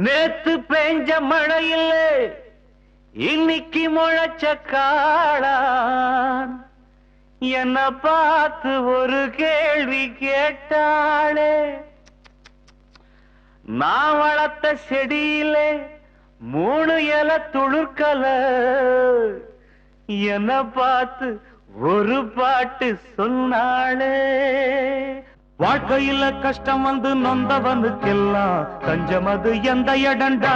நேத்து பெஞ்ச மழையில் இன்னைக்கு முளைச்ச காளான் என்ன பார்த்து ஒரு கேள்வி கேட்டாளே. நான் வளர்த்த செடியிலே 3 இலை துளுர்க்கல என்ன பார்த்து ஒரு பாட்டு சொன்னாளே. வாழ்க்கையில கஷ்டம் வந்து நொந்தவனுக்கெல்லாம் தஞ்சம் அது எந்த இடண்டா.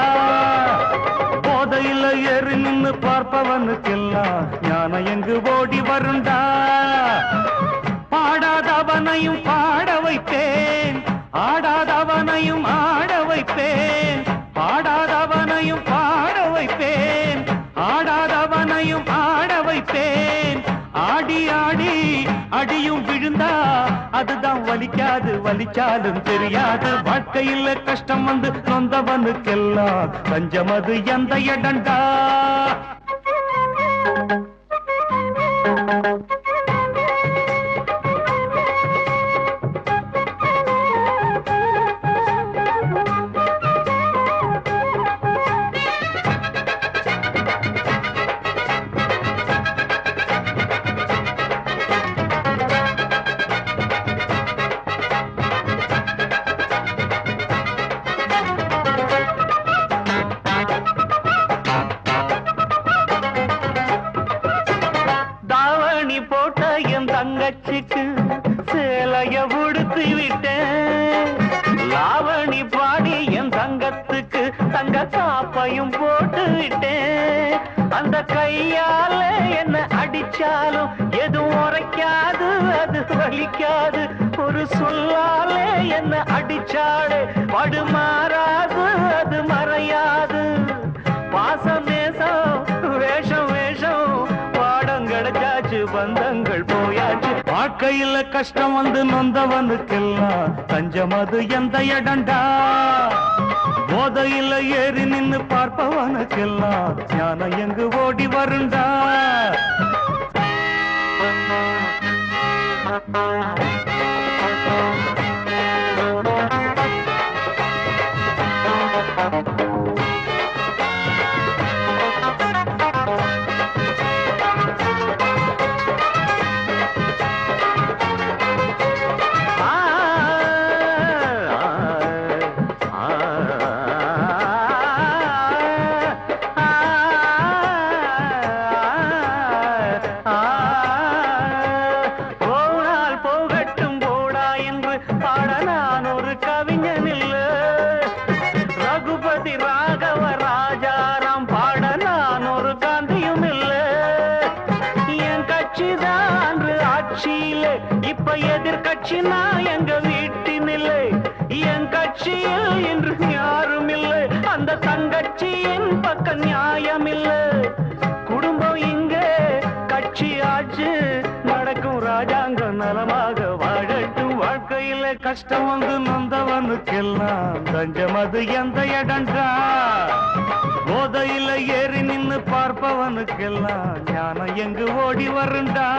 போதையில ஏறி நின்னு பார்ப்பவனுக்கெல்லாம் ஞானம் எங்கு ஓடி வருண்டா. பாடாதவனையும் பாட வைப்பேன், ஆடாதவனையும் ஆட வைப்பேன். பாடாதவனையும் பாட வைப்பேன், ஆடாதவனையும் ஆட வைப்பேன். ஆடி ஆடி அடியும் விழுந்தா அதுதான் வலிக்காது, வலிச்சாலும் தெரியாது. வாழ்க்கையில் கஷ்டம் வந்து சொந்தவனுக்கெல்லாம் பஞ்சம் அது எந்த இடண்டா. போட்ட என் தங்கச்சிக்கு சேலைய உடுத்தி விட்டேன். லாவணி பாடி என் தங்கத்துக்கு தங்க காப்பையும் போட்டு விட்டேன். அந்த கையால என்ன அடிச்சாலும் எதுவும் உரைக்காது, அது வலிக்காது. ஒரு சொல்லால என்ன அடிச்சாடு படுமாறாது, அது மறையாது. பாசம் நேசம் வேஷம் வேஷம் பாடம் கிடைச்சாச்சு, பந்தங்கள் போயாச்சு. வாழ்க்கையில கஷ்டம் வந்து நொந்தவனுக்கெல்லாம் தஞ்சம் அது எந்த இடண்டா. போதையில ஏறி நின்னு பார்ப்பவனுக்கெல்லாம் ஞானம் எங்கு ஓடி வருண்டா. நான் ஒரு கவிஞன் இல்ல, ரகுபதி ராகவ ராஜாராம் பாட நான் ஒரு காந்தியும் இல்ல. என் கட்சி தான் ஆட்சியில, இப்ப எதிர்கட்சி நான் எங்க வீட்டினில்லை. என் கட்சியில் இன்று யாரும் இல்லை, அந்த தங்கட்சியின் பக்க நியாயம் இல்லை. குடும்பம் இங்கே கட்சி ஆட்சி நடக்கும், ராஜாங்கம் நலமாக வாழட்டும். வாழ்க்கையில கஷ்டம் வந்து நொந்தவனுக்கெல்லாம் தஞ்சம் அது எந்த இடண்டா. போதையில ஏறி நின்னு பார்ப்பவனுக்கெல்லாம் ஞானம் எங்கு ஓடி வருண்டா.